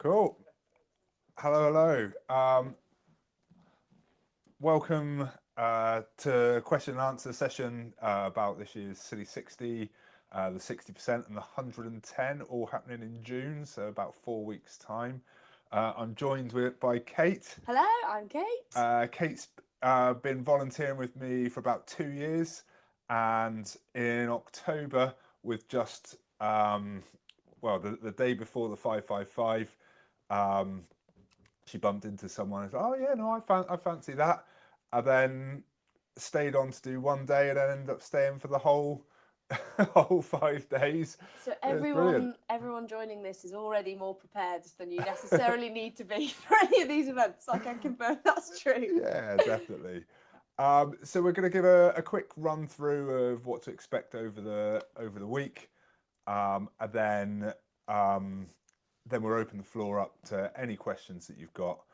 Cool. Hello, hello. Welcome to question and answer session about this year's Scilly60, the 60% and the 110, all happening in June, so about 4 weeks' time. I'm joined by Kate. Hello, I'm Kate. Kate's been volunteering with me for about 2 years, and in October, with just the day before the 555, she bumped into someone and said, "Oh yeah, no, I fancy that," and then stayed on to do one day, and then ended up staying for the whole whole 5 days. So It was brilliant. everyone joining this is already more prepared than you necessarily need to be for any of these events. I can confirm that's true. Yeah, definitely. So we're going to give a quick run through of what to expect over the week, and then we'll open the floor up to any questions that you've got.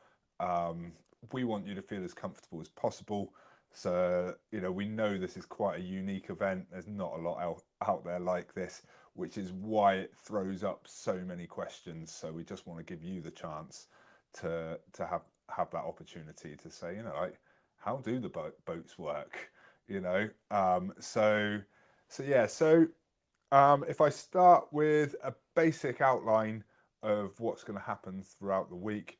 We want you to feel as comfortable as possible. So, we know this is quite a unique event. There's not a lot out there like this, which is why it throws up so many questions. So we just want to give you the chance to have that opportunity to say, like, how do the boats work? If I start with a basic outline of what's going to happen throughout the week,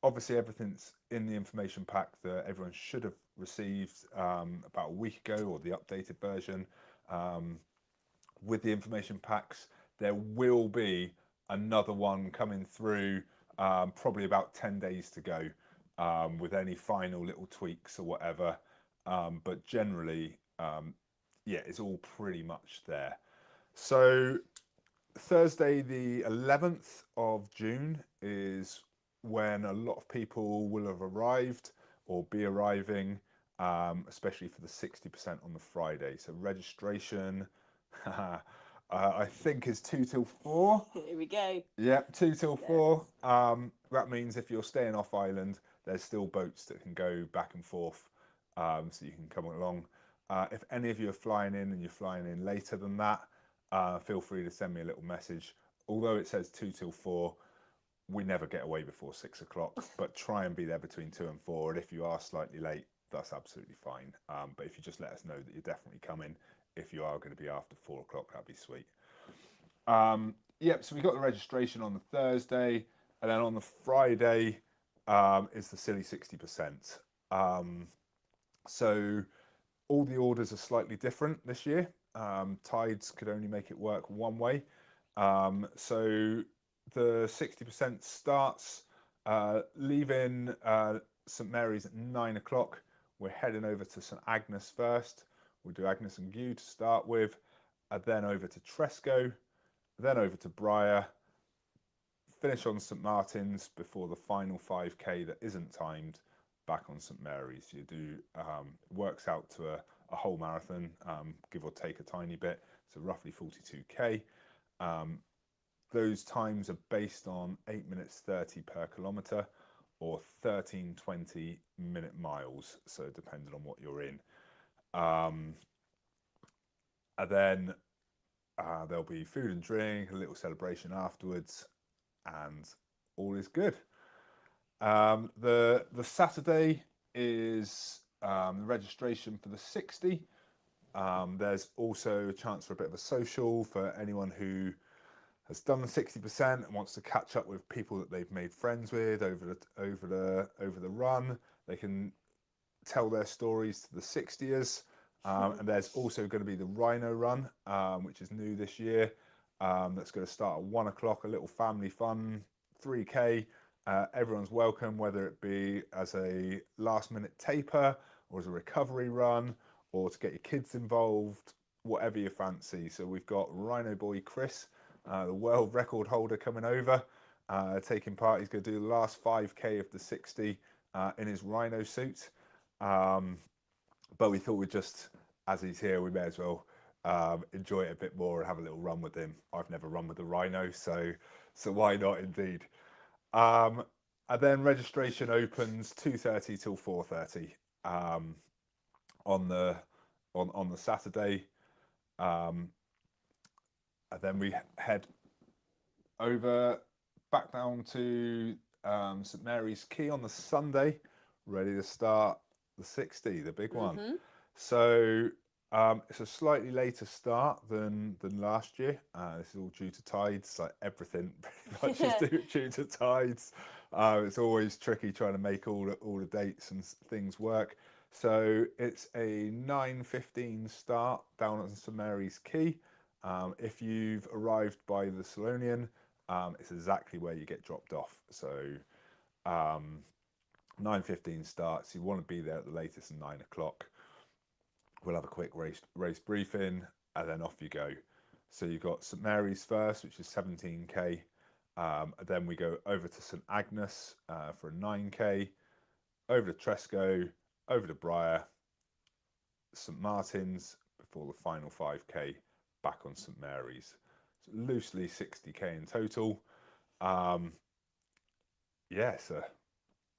obviously everything's in the information pack that everyone should have received about a week ago, or the updated version. With the information packs, there will be another one coming through, probably about 10 days to go, with any final little tweaks or whatever. But generally, it's all pretty much there. So Thursday, the 11th of June, is when a lot of people will have arrived or be arriving, especially for the 60% on the Friday. So registration, I think, is 2 till 4. Here we go. Yeah, 2 till 4. That means if you're staying off island, there's still boats that can go back and forth, so you can come along. If any of you are flying in and you're flying in later than that, feel free to send me a little message. Although it says 2 till 4, we never get away before 6 o'clock, but try and be there between 2 and 4. And if you are slightly late, that's absolutely fine. But if you just let us know that you're definitely coming, if you are going to be after 4 o'clock, that'd be sweet. So we got the registration on the Thursday, and then on the Friday is the silly 60%. So all the orders are slightly different this year. Tides could only make it work one way. So the 60% starts leaving St Mary's at 9 o'clock. We're heading over to St Agnes first. We'll do Agnes and Gew to start with, and then over to Tresco, then over to Briar, finish on St Martin's before the final 5k that isn't timed, back on St Mary's. You do works out to a whole marathon, give or take a tiny bit, so roughly 42k. Those times are based on 8 minutes 30 per kilometre, or 13:20 minute miles, so depending on what you're in. And then there'll be food and drink, a little celebration afterwards, and all is good. The Saturday is the registration for the 60. There's also a chance for a bit of a social for anyone who has done the 60% and wants to catch up with people that they've made friends with over the run. They can tell their stories to the 60ers. And there's also going to be the Rhino Run, which is new this year. That's going to start at 1 o'clock, a little family fun, 3k. Everyone's welcome, whether it be as a last minute taper, or as a recovery run, or to get your kids involved, whatever you fancy. So we've got Rhino Boy Chris, the world record holder, coming over, taking part. He's going to do the last 5k of the 60 in his Rhino suit. But we thought we'd just, as he's here, we may as well enjoy it a bit more and have a little run with him. I've never run with the Rhino, so why not, indeed. And then registration opens 2:30 till 4:30 on the Saturday, and then we head over back down to St Mary's Quay on the Sunday, ready to start the 60, the big one. So it's a slightly later start than last year. This is all due to tides, like everything pretty much is due to tides. It's always tricky trying to make all the dates and things work. So it's a 9:15 start down at St Mary's Quay. If you've arrived by the Salonian, it's exactly where you get dropped off. So 9:15 starts. You want to be there at the latest at 9 o'clock. We'll have a quick race briefing, and then off you go. So you've got St Mary's first, which is 17k. Then we go over to St Agnes for a 9k, over to Tresco, over to Briar, St Martin's before the final 5k, back on St Mary's. So loosely 60k in total. Yeah, it's a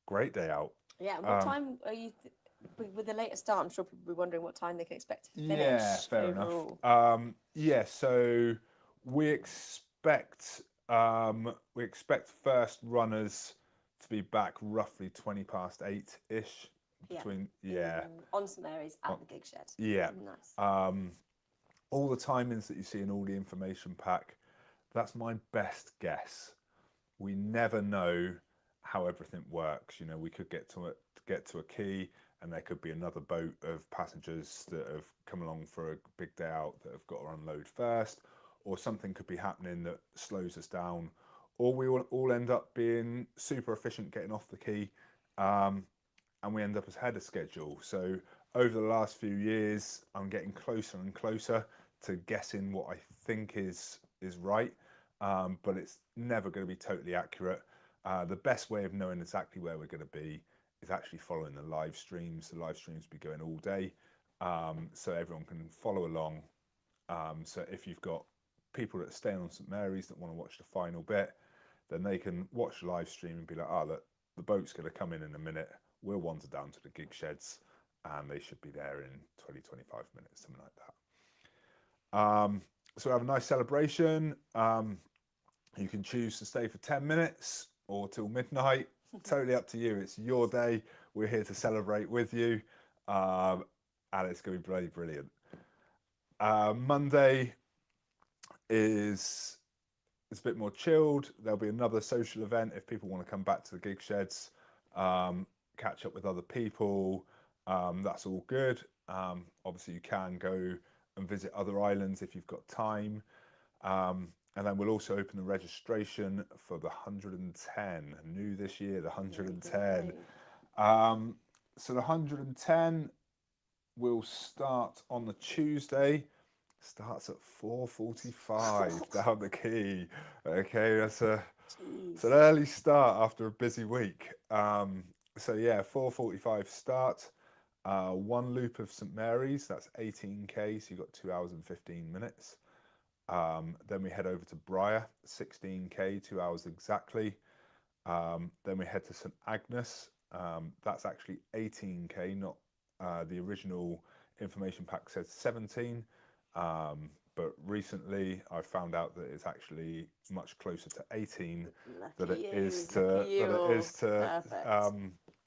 great day out. Yeah, and what time are you, with the later start, I'm sure people will be wondering what time they can expect to finish. Yeah, fair overall. enough. Yeah, so we expect first runners to be back roughly 20 past 8-ish. Between on St Mary's at the gig shed. Yeah. Nice. All the timings that you see in all the information pack, that's my best guess. We never know how everything works. You know, we could get to a quay, and there could be another boat of passengers that have come along for a big day out that have got to unload first, or something could be happening that slows us down, or we will all end up being super efficient getting off the quay, and we end up as ahead of schedule. So over the last few years, I'm getting closer and closer to guessing what I think is right, but it's never going to be totally accurate. The best way of knowing exactly where we're going to be is actually following the live streams. The live streams will be going all day, so everyone can follow along. So if you've got people that are staying on St Mary's that want to watch the final bit, then they can watch the live stream and be like, look, the boat's going to come in a minute. We'll wander down to the gig sheds, and they should be there in 20, 25 minutes, something like that. So we have a nice celebration. You can choose to stay for 10 minutes or till midnight. Totally up to you. It's your day. We're here to celebrate with you, and it's going to be bloody brilliant. Monday is it's a bit more chilled. There'll be another social event if people want to come back to the gig sheds, catch up with other people. That's all good. Obviously, you can go and visit other islands if you've got time. And then we'll also open the registration for the 110, new this year, the 110. So the 110 will start on the Tuesday. Starts at 4:45 down the quay. Okay, it's an early start after a busy week. So yeah, 4:45 start. One loop of St Mary's, that's 18k, so you've got 2 hours and 15 minutes. Then we head over to Briar, 16k, 2 hours exactly. Then we head to St Agnes. That's actually 18k, not the original information pack says 17. But recently I found out that it's actually much closer to 18 than it is to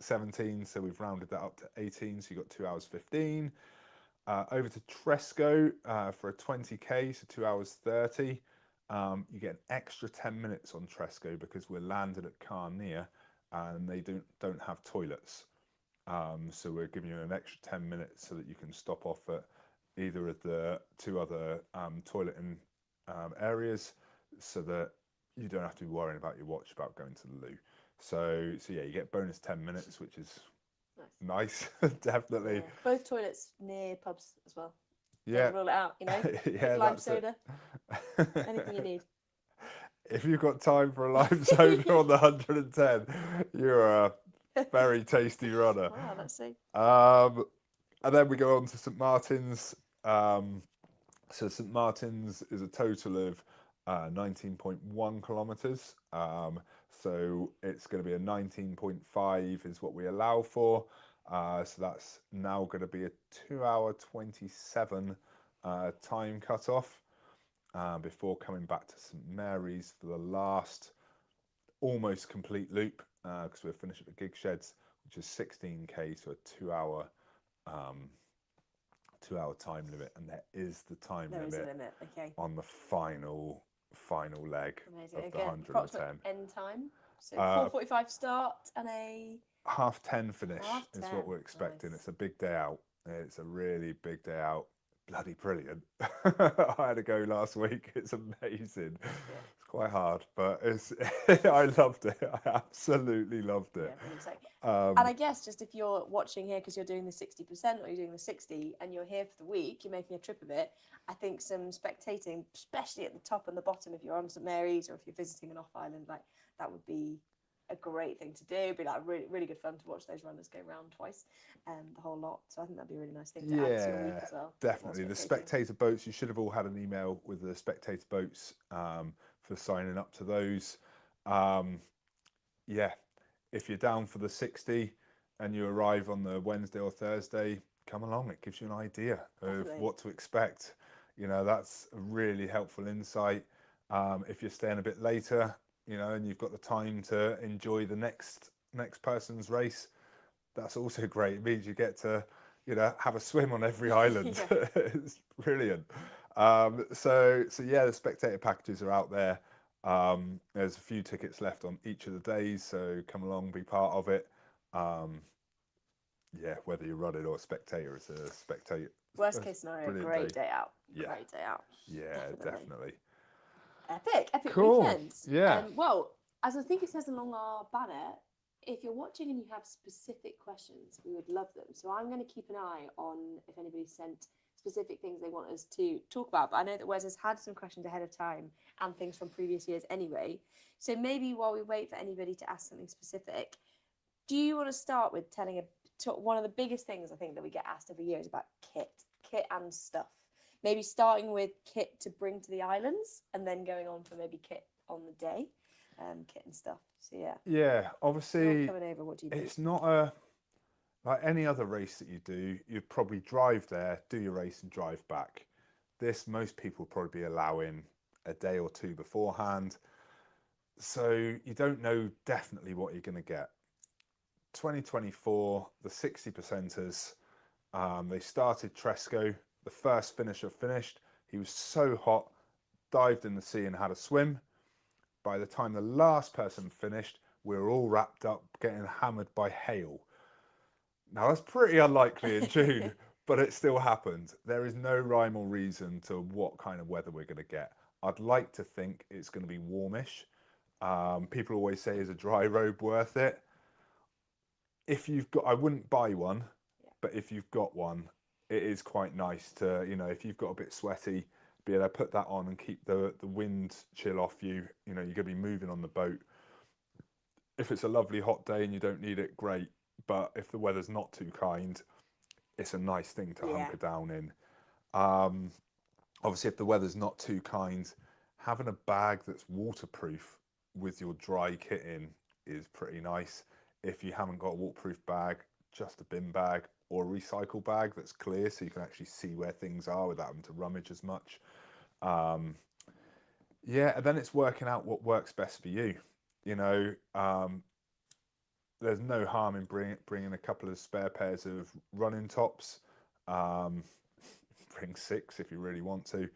17. So we've rounded that up to 18. So you've got 2 hours 15. Over to Tresco for a 20k, so 2 hours 30. You get an extra 10 minutes on Tresco because we're landed at Carnear and they don't have toilets. So we're giving you an extra 10 minutes so that you can stop off at either of the two other toileting areas, so that you don't have to be worrying about your watch about going to the loo. So yeah, you get bonus 10 minutes, which is nice. Definitely. Yeah. Both toilets near pubs as well. Yeah. Don't rule it out, you know. Yeah, lime soda. Anything you need. If you've got time for a lime soda on the 110, you're a very tasty runner. Wow, let's see. And then we go on to St Martin's. So St Martin's is a total of 19.1 kilometres. So it's going to be a 19.5 is what we allow for. So that's now going to be a 2 hour 27 time cut off before coming back to St Mary's for the last almost complete loop because we're finishing the gig sheds, which is 16k, so a 2 hour 2 hour time limit, and there is the time There is a limit limit. Okay. on the final leg Amazing. of the Again, 110. approximate end time. So Uh, 4:45 start and a 10:30 finish is what 10:30. we're expecting. Nice. It's a big day out. It's a really big day out. Bloody brilliant. I had to go last week. It's amazing. Yeah. It's quite hard, but it's I loved it. I absolutely loved it. Yeah, really exciting. Um, And I guess just if you're watching here because you're doing the 60% or you're doing the 60 and you're here for the week, you're making a trip of it, I think some spectating, especially at the top and the bottom if you're on St Mary's or if you're visiting an off island, like that would be a great thing to do. It'd be like really, really good fun to watch those runners go round twice, the whole lot. So I think that'd be a really nice thing to add to your week as well. definitely. The spectator boats, you should have all had an email with the spectator boats for signing up to those. Yeah, if you're down for the 60 and you arrive on the Wednesday or Thursday, come along. It gives you an idea of what to expect. You know, that's a really helpful insight. If you're staying a bit later, you know, and you've got the time to enjoy the next person's race, that's also great. It means you get to, you know, have a swim on every island. It's brilliant. So yeah, the spectator packages are out there. There's a few tickets left on each of the days, so come along, be part of it. Yeah, whether you run it or spectator, it's a spectator. Worst case scenario, great day out. Yeah. Great day out. Yeah, definitely. Epic Cool. weekend. Yeah. Well, as I think it says along our banner, if you're watching and you have specific questions, we would love them. So I'm going to keep an eye on if anybody sent specific things they want us to talk about. But I know that Wes has had some questions ahead of time and things from previous years anyway. So maybe while we wait for anybody to ask something specific, do you want to start with telling one of the biggest things I think that we get asked every year is about kit and stuff. Maybe starting with kit to bring to the islands and then going on for maybe kit on the day, kit and stuff. So yeah. Yeah, obviously, coming over, what do you do? It's not like any other race that you do. You'd probably drive there, do your race, and drive back. This, most people would probably be allowing a day or two beforehand, so you don't know definitely what you're going to get. 2024, the 60%ers, they started Tresco. The first finisher finished. He was so hot, dived in the sea and had a swim. By the time the last person finished, we were all wrapped up, getting hammered by hail. Now that's pretty unlikely in June, but it still happened. There is no rhyme or reason to what kind of weather we're going to get. I'd like to think it's going to be warmish. People always say, is a dry robe worth it? If you've got, I wouldn't buy one, but if you've got one, it is quite nice to, you know, if you've got a bit sweaty, be able to put that on and keep the wind chill off you. You know, you're going to be moving on the boat. If it's a lovely hot day and you don't need it, great. But if the weather's not too kind, it's a nice thing to hunker down in. Obviously, if the weather's not too kind, having a bag that's waterproof with your dry kit in is pretty nice. If you haven't got a waterproof bag, just a bin bag or a recycle bag that's clear so you can actually see where things are without having to rummage as much. Yeah, and then it's working out what works best for you. You know, there's no harm in bringing a couple of spare pairs of running tops. Bring 6 if you really want to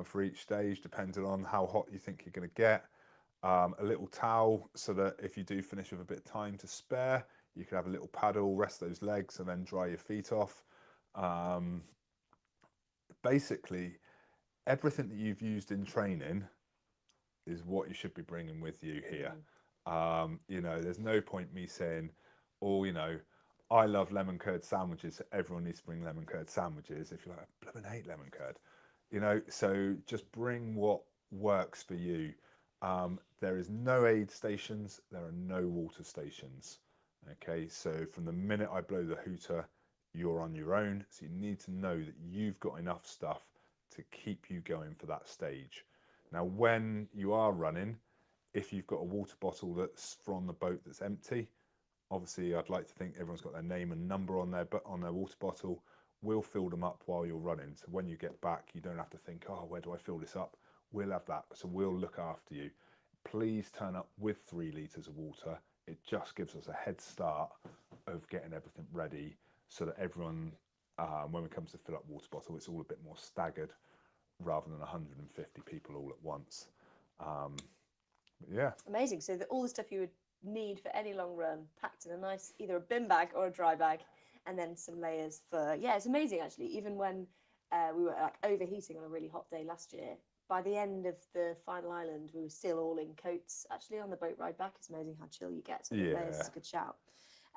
for each stage, depending on how hot you think you're going to get. A little towel so that if you do finish with a bit of time to spare, you can have a little paddle, rest those legs, and then dry your feet off. Basically, everything that you've used in training is what you should be bringing with you here. You know, there's no point me saying, oh, you know, I love lemon curd sandwiches, so everyone needs to bring lemon curd sandwiches. If you're like, I blooming hate lemon curd, you know, so just bring what works for you. There is no aid stations, there are no water stations. Okay, so from the minute I blow the hooter, you're on your own. So you need to know that you've got enough stuff to keep you going for that stage. Now, when you are running, if you've got a water bottle that's from the boat that's empty, obviously I'd like to think everyone's got their name and number on their water bottle. We'll fill them up while you're running. So when you get back, you don't have to think, oh, where do I fill this up? We'll have that. So we'll look after you. please turn up with 3 litres of water. It just gives us a head start of getting everything ready so that everyone, when it comes to fill up water bottle, it's all a bit more staggered rather than 150 people all at once. Yeah. Amazing. So all the stuff you would need for any long run packed in a nice, either a bin bag or a dry bag, and then some layers for, yeah, it's amazing actually. Even when we were like overheating on a really hot day last year, by the end of the final island, we were still all in coats actually on the boat ride back. It's amazing how chill you get. So the layers is a good shout.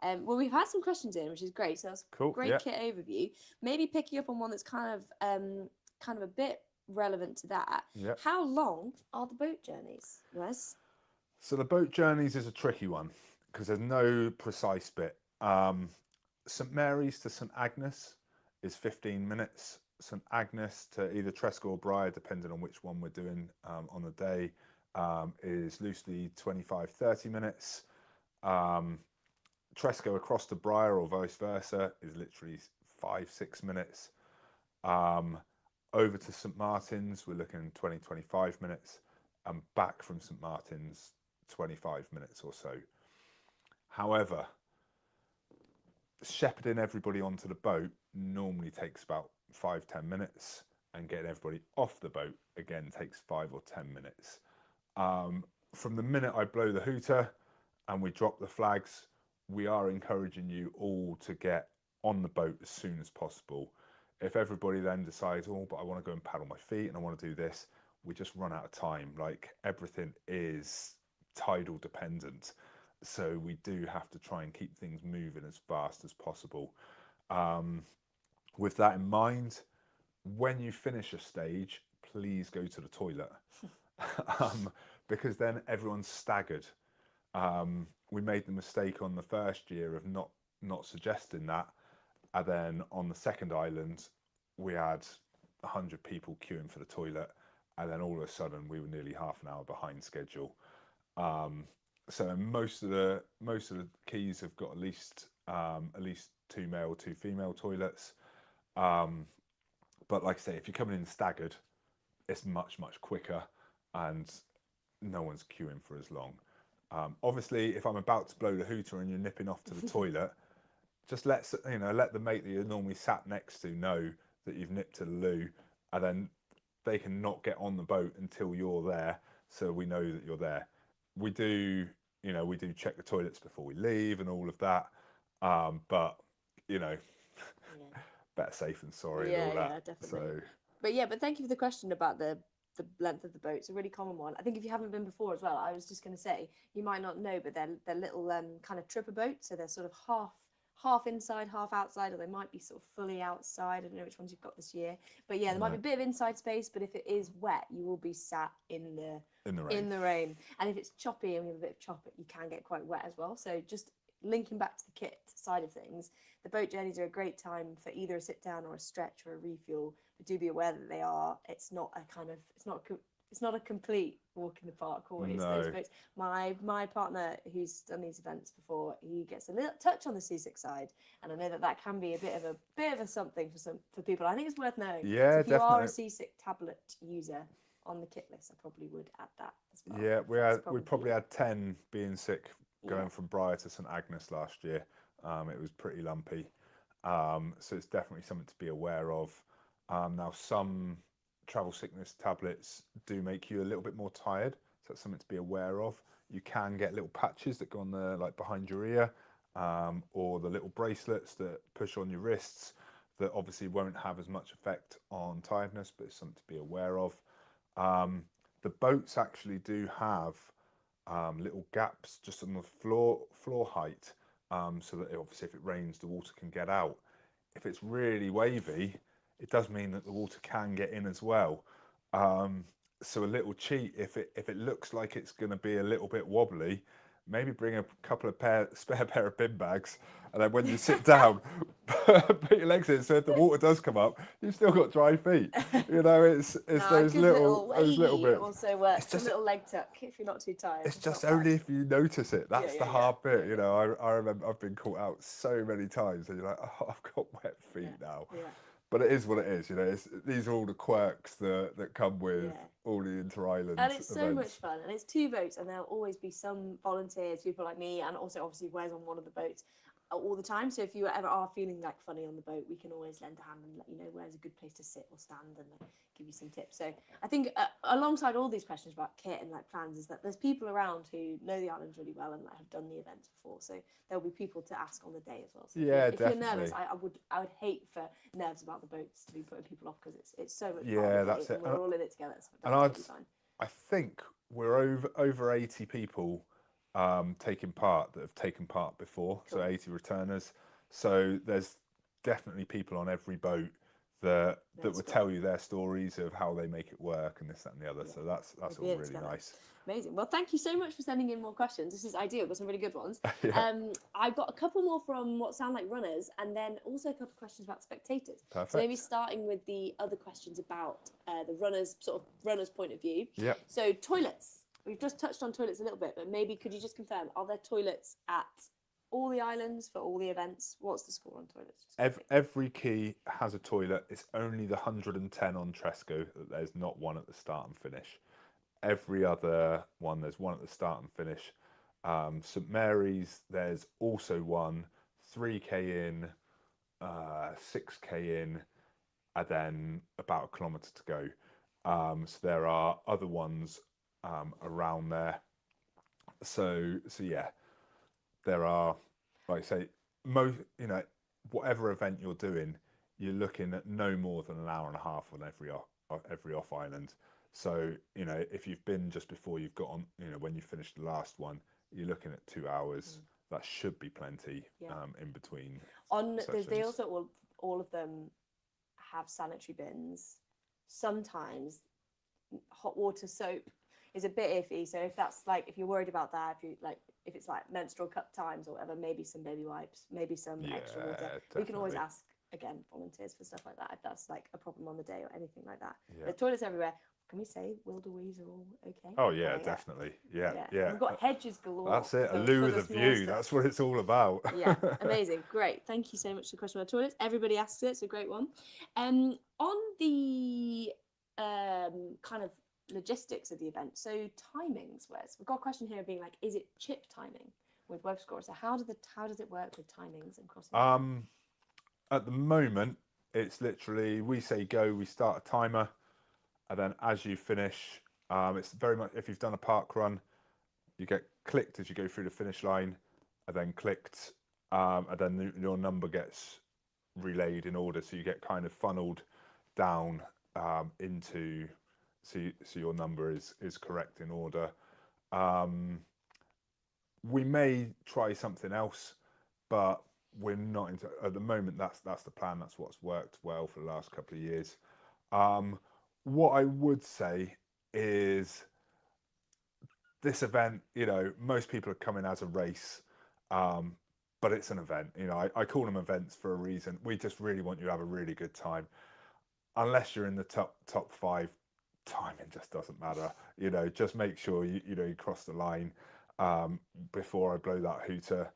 Well, we've had some questions in, which is great. So that's Cool. Great kit overview. Maybe picking up on one that's kind of a bit relevant to that. Yep. How long are the boat journeys, Wes? So the boat journeys is a tricky one because there's no precise bit. St Mary's to St Agnes is 15 minutes. St Agnes to either Tresco or Briar, depending on which one we're doing on the day, is loosely 25-30 minutes. Tresco across to Briar or vice versa is literally 5-6 minutes. Over to St Martin's, we're looking 20-25 minutes, and back from St Martin's, 25 minutes or so. However, shepherding everybody onto the boat normally takes about 5-10 minutes, and getting everybody off the boat again takes 5 or 10 minutes. From the minute I blow the hooter and we drop the flags, we are encouraging you all to get on the boat as soon as possible. If everybody then decides, oh, but I want to go and paddle my feet and I want to do this, we just run out of time. Like, everything is tidal dependent, so we do have to try and keep things moving as fast as possible. With that in mind, when you finish a stage, please go to the toilet, because then everyone's staggered. We made the mistake on the first year of not suggesting that, and then on the second island we had 100 people queuing for the toilet, and then all of a sudden we were nearly half an hour behind schedule. So most of the quays have got at least 2 male, 2 female toilets. But like I say, if you're coming in staggered, it's much quicker, and no one's queuing for as long. Obviously, if I'm about to blow the hooter and you're nipping off to the toilet, just let the mate that you're normally sat next to know that you've nipped to the loo, and then they can not get on the boat until you're there, so we know that you're there. We do check the toilets before we leave and all of that, but better safe than sorry and all that. Yeah, definitely. But thank you for the question about the length of the boat. It's a really common one. I think if you haven't been before as well, I was just going to say, you might not know, but they're little kind of tripper boats, so they're sort of half inside, half outside, or they might be sort of fully outside. I don't know which ones you've got this year, but yeah, there might be a bit of inside space, but if it is wet, you will be sat in the rain. And if it's choppy and we have a bit of chop, you can get quite wet as well. So just linking back to the kit side of things, the boat journeys are a great time for either a sit down or a stretch or a refuel, but do be aware that it's not a complete walk in the park always. No. Those boats. My partner who's done these events before, he gets a little touch on the seasick side, and I know that can be a bit of a something for people. I think it's worth knowing. Yeah, so if definitely. you are a seasick tablet user on the kit list, I probably would add that as well. Yeah, we probably had 10 being sick going from Briar to St Agnes last year. It was pretty lumpy, so it's definitely something to be aware of. Now, some travel sickness tablets do make you a little bit more tired, so that's something to be aware of. You can get little patches that go on the, like, behind your ear, or the little bracelets that push on your wrists that obviously won't have as much effect on tiredness, but it's something to be aware of. The boats actually do have little gaps just on the floor height, so that obviously if it rains, the water can get out. If it's really wavy, it does mean that the water can get in as well. So a little cheat, if it looks like it's going to be a little bit wobbly, maybe bring a couple of spare pair of bin bags, and then when you sit down, put your legs in, so if the water does come up, you've still got dry feet. It's those little bits. Also works. It's just a little leg tuck if you're not too tired. It's just only if you notice it. That's the hard bit. I remember I've been caught out so many times, and you're like, oh, I've got wet feet now. Yeah. but it is what it is. You know, these are all the quirks that come with Yeah. all the inter-island And it's so much events. fun. And it's 2 votes, and there'll always be some volunteers, people like me, and also obviously Wes on one of the boats all the time. So if you ever are feeling like funny on the boat, we can always lend a hand and let you know where's a good place to sit or stand, and give you some tips. So I think alongside all these questions about kit and like plans, is that there's people around who know the islands really well and like, have done the events before. So there'll be people to ask on the day as well. So Yeah, if you're definitely. nervous, I would hate for nerves about the boats to be putting people off, because it's so much Yeah, fun. that's it. And we're all in it together. So And that's totally fine. I think we're over 80 people taking part that have taken part before, Cool. so 80 returners. So there's definitely people on every boat that would tell you their stories of how they make it work and this, that, and the other. Yeah. So that's all really nice. Amazing. Well, thank you so much for sending in more questions. This is ideal. We've got some really good ones. Yeah. I've got a couple more from what sound like runners, and then also a couple of questions about spectators. Perfect. So maybe starting with the other questions about the runners, sort of runners' point of view. Yeah. So toilets. We've just touched on toilets a little bit, but maybe could you just confirm, are there toilets at all the islands for all the events? What's the score on toilets? Every key has a toilet. It's only the 110 on Tresco that there's not one at the start and finish. Every other one, there's one at the start and finish. St Mary's, there's also one, 3k in, 6k in, and then about a kilometre to go. So there are other ones around there. So yeah, there are, like I say, whatever event you're doing, you're looking at no more than an hour and a half on every off island. So, if you've been just before you've got on, when you finish the last one, you're looking at 2 hours. That should be plenty in between. They also all of them have sanitary bins. Sometimes hot water soap is a bit iffy. So if you're worried about that, if it's like menstrual cup times or whatever, maybe some baby wipes, maybe some extra water. Definitely. We can always ask again volunteers for stuff like that if that's like a problem on the day or anything like that. Yeah. There's toilets everywhere. Can we say wildewees are all okay? Oh yeah, definitely. Yeah. We've got hedges galore. That's it. A loo with a view. Stuff. That's what it's all about. Yeah, amazing. Great. Thank you so much for the question about toilets. Everybody asks it. It's a great one. On the kind of logistics of the event, so timings, Wes, we've got a question here being like, is it chip timing with web score? So how does it work with timings and crossing? At the moment, it's literally we say go, we start a timer, and then as you finish, it's very much, if you've done a park run, you get clicked as you go through the finish line, and then clicked, and then your number gets relayed in order, so you get kind of funneled down into, so your number is correct in order. We may try something else, but we're not into, at the moment. That's the plan. That's what's worked well for the last couple of years. What I would say is this event, most people are coming as a race, but it's an event. I call them events for a reason. We just really want you to have a really good time. Unless you're in the top 5, timing just doesn't matter. Just make sure you cross the line before I blow that hooter.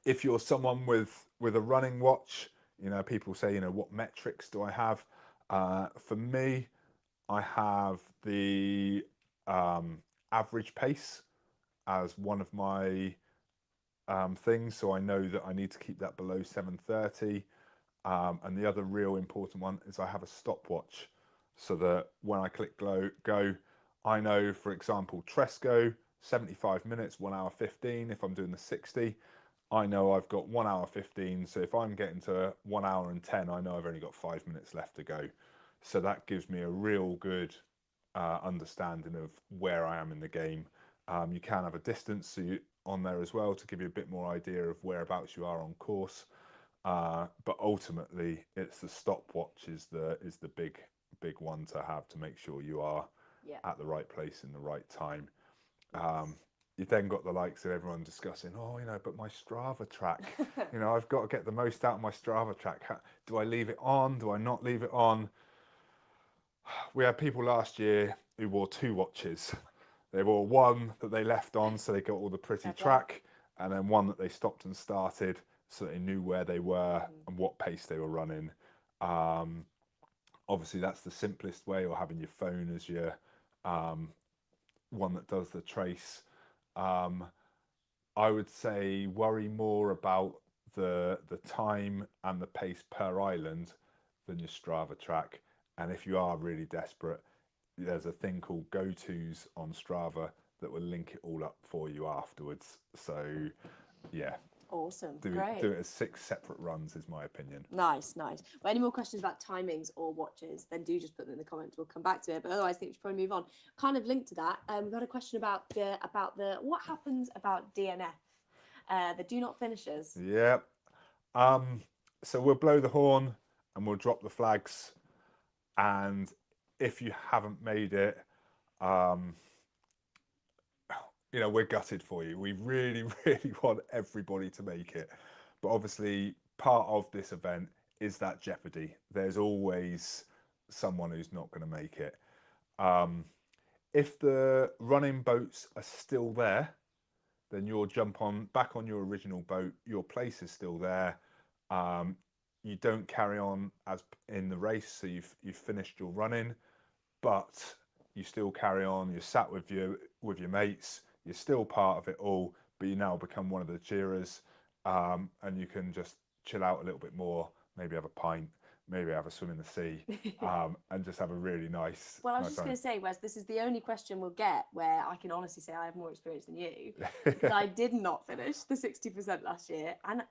If you're someone with a running watch, people say, what metrics do I have? For me, I have the average pace as one of my things, so I know that I need to keep that below 7:30. And the other real important one is I have a stopwatch, so that when I click go, I know, for example, Tresco, 75 minutes, 1 hour 15. If I'm doing the 60, I know I've got 1 hour 15. So if I'm getting to 1 hour and 10, I know I've only got 5 minutes left to go. So that gives me a real good understanding of where I am in the game. You can have a distance on there as well to give you a bit more idea of whereabouts you are on course. But ultimately, it's the stopwatch is the big one to have, to make sure you are at the right place in the right time. You've then got the likes of everyone discussing, but my Strava track, I've got to get the most out of my Strava track. Do I leave it on? Do I not leave it on? We had people last year who wore 2 watches. They wore one that they left on, so they got all the pretty track, and then one that they stopped and started, so they knew where they were and what pace they were running. Obviously, that's the simplest way, or having your phone as your one that does the trace. I would say worry more about the time and the pace per island than your Strava track. And if you are really desperate, there's a thing called go-tos on Strava that will link it all up for you afterwards. So yeah, Awesome. do Great. it as 6 separate runs is my opinion. Nice. Well, any more questions about timings or watches, then do just put them in the comments. We'll come back to it. But otherwise, I think we should probably move on. Kind of linked to that, we've had a question about the what happens about DNF, the do not finishers. Yeah. So we'll blow the horn and we'll drop the flags. And if you haven't made it, we're gutted for you. We really, really want everybody to make it. But obviously, part of this event is that jeopardy. There's always someone who's not going to make it. If the running boats are still there, then you'll jump back on your original boat. Your place is still there. You don't carry on as in the race, so you've finished your running, but you still carry on. You're sat with your mates. You're still part of it all, but you now become one of the cheerers, and you can just chill out a little bit more. Maybe have a pint. Maybe have a swim in the sea, and just have a really nice. Well, I was nice just going to say, Wes, this is the only question we'll get where I can honestly say I have more experience than you, because I did not finish the 60% last year, and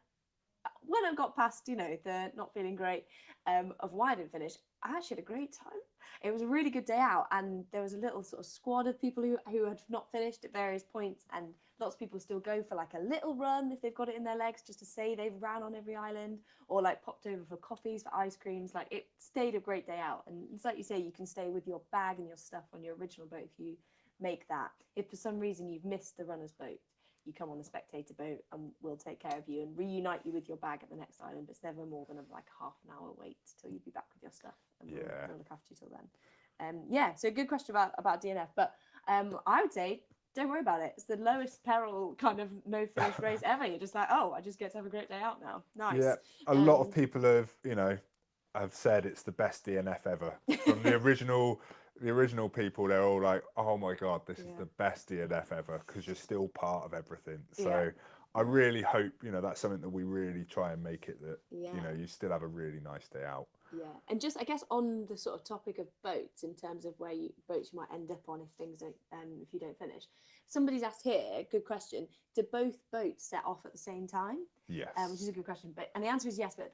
when I got past, the not feeling great of why I didn't finish, I actually had a great time. It was a really good day out, and there was a little sort of squad of people who had not finished at various points, and lots of people still go for like a little run if they've got it in their legs, just to say they've ran on every island, or like popped over for coffees, for ice creams. Like, it stayed a great day out, and it's like you say, you can stay with your bag and your stuff on your original boat if you make that. If for some reason you've missed the runner's boat, you come on the Spectator boat and we'll take care of you and reunite you with your bag at the next island. It's never more than like half an hour wait till you'll be back with your stuff, and we'll look after you till then. So good question about DNF, but I would say don't worry about it. It's the lowest peril kind of no finish race ever. You're just like, oh, I just get to have a great day out now. Nice. Yeah, a lot of people have said it's the best DNF ever. From the original people, they're all like, oh my god, this is the best DNF ever, because you're still part of everything. So I really hope that's something that we really try and make it, that you still have a really nice day out. Yeah, and just I guess on the sort of topic of boats, in terms of boats you might end up on if things don't if you don't finish. Somebody's asked here, good question. Do both boats set off at the same time? Yes. Which is a good question, and the answer is yes. But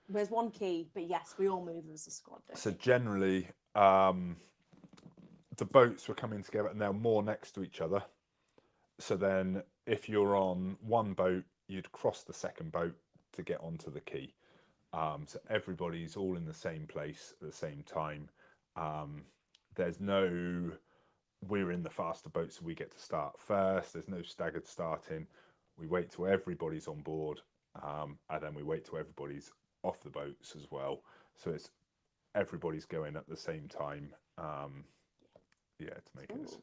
there's one key, but yes, we all move as a squad. So generally, the boats were coming together and they're more next to each other. So then, if you're on one boat, you'd cross the second boat to get onto the quay. So everybody's all in the same place at the same time. There's no, we're in the faster boat, so we get to start first. There's no staggered starting. We wait till everybody's on board, and then we wait till everybody's off the boats as well. So it's everybody's going at the same time. To make it.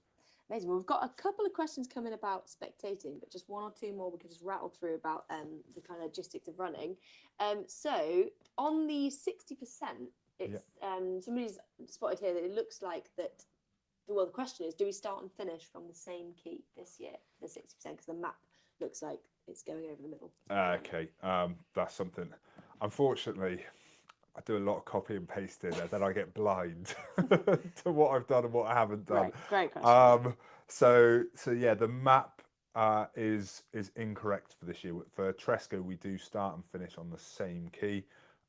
Amazing. Well, we've got a couple of questions coming about spectating, but just one or two more we can just rattle through about the kind of logistics of running. So on the 60%, it's somebody's spotted here that it looks like that. Well, the question is, do we start and finish from the same key this year, the 60%? Because the map looks like it's going over the middle. Okay, that's something. Unfortunately, I do a lot of copy and pasting, and then I get blind to what I've done and what I haven't done. Great question. So yeah, the map is incorrect for this year. For Tresco, we do start and finish on the same key,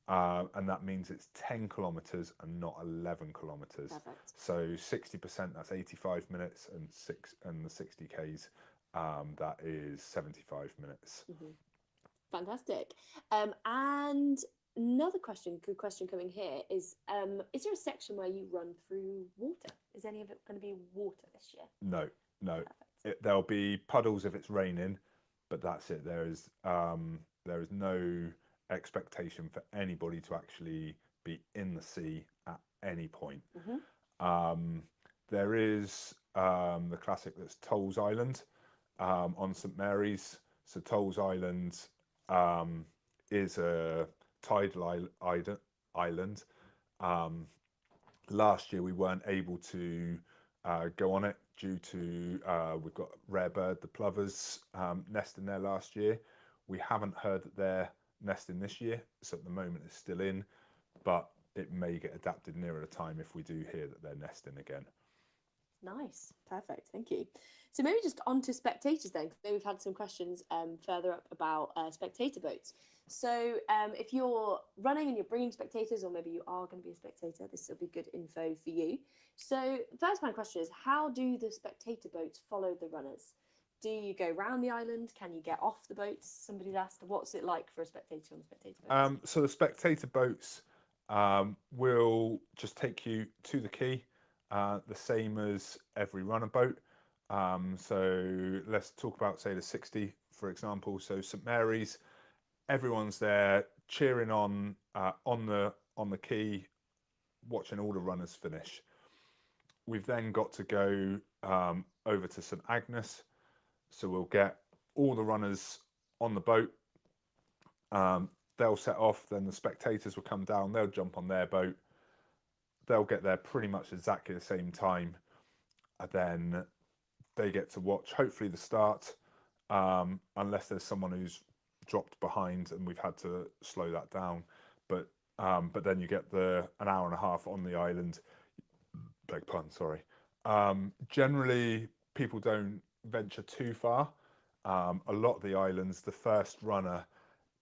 and that means it's 10 kilometers and not 11 kilometers. Perfect. So 60%, that's 85 minutes, and the 60 k's, that is 75 minutes. Mm-hmm. Fantastic. And another question, good question coming here is there a section where you run through water? Is any of it going to be water this year? No. There'll be puddles if it's raining, but that's it. There is no expectation for anybody to actually be in the sea at any point. Mm-hmm. There is the classic, that's Tolls Island on St Mary's. So Tolls Island, is a tidal island. Last year we weren't able to go on it due to we've got rare bird, the plovers, nesting there last year. We haven't heard that they're nesting this year, so at the moment it's still in, but it may get adapted nearer the time if we do hear that they're nesting again. Nice, perfect, thank you. So maybe just on to spectators then, because we've had some questions further up about spectator boats. So if you're running and you're bringing spectators, or maybe you are going to be a spectator, this will be good info for you. So first my question is, how do the spectator boats follow the runners? Do you go round the island? Can you get off the boats? Somebody's asked, what's it like for a spectator on the spectator boats? So the spectator boats will just take you to the quay, the same as every runner boat. So let's talk about, say, the 60, for example. So St Mary's, everyone's there cheering on the quay, watching all the runners finish. We've then got to go over to St Agnes, so we'll get all the runners on the boat. They'll set off, then the spectators will come down, they'll jump on their boat, they'll get there pretty much exactly the same time, and then they get to watch hopefully the start, unless there's someone who's dropped behind and we've had to slow that down. But then you get an hour and a half on the island. Beg pardon, sorry. Generally, people don't venture too far. A lot of the islands, the first runner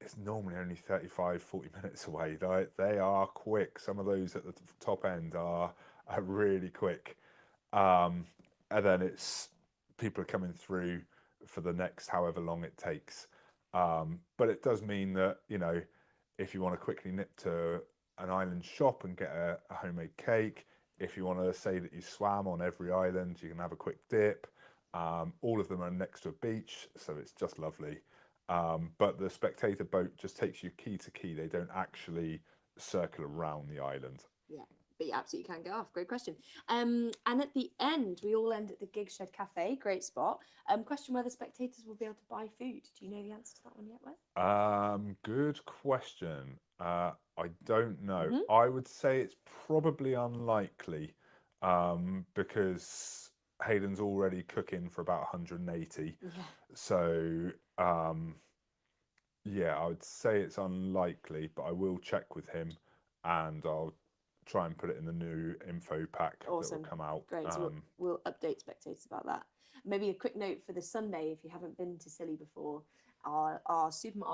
is normally only 35, 40 minutes away. They are quick. Some of those at the top end are really quick. And then it's people are coming through for the next however long it takes. But it does mean that, you know, if you want to quickly nip to an island shop and get a homemade cake, if you want to say that you swam on every island, you can have a quick dip. All of them are next to a beach, so it's just lovely. But the spectator boat just takes you key to key. They don't actually circle around the island. Yeah, but you absolutely can go off. Great question. And at the end, we all end at the Gig Shed Cafe. Great spot. Question whether spectators will be able to buy food. Do you know the answer to that one yet, Wes? Good question. I don't know. I would say it's probably unlikely, because Hayden's already cooking for about 180. Yeah. So yeah, I would say it's unlikely, but I will check with him, and I'll try and put it in the new info pack that will come out. Great. So we'll update spectators about that. Maybe a quick note for the Sunday, if you haven't been to Scilly before, our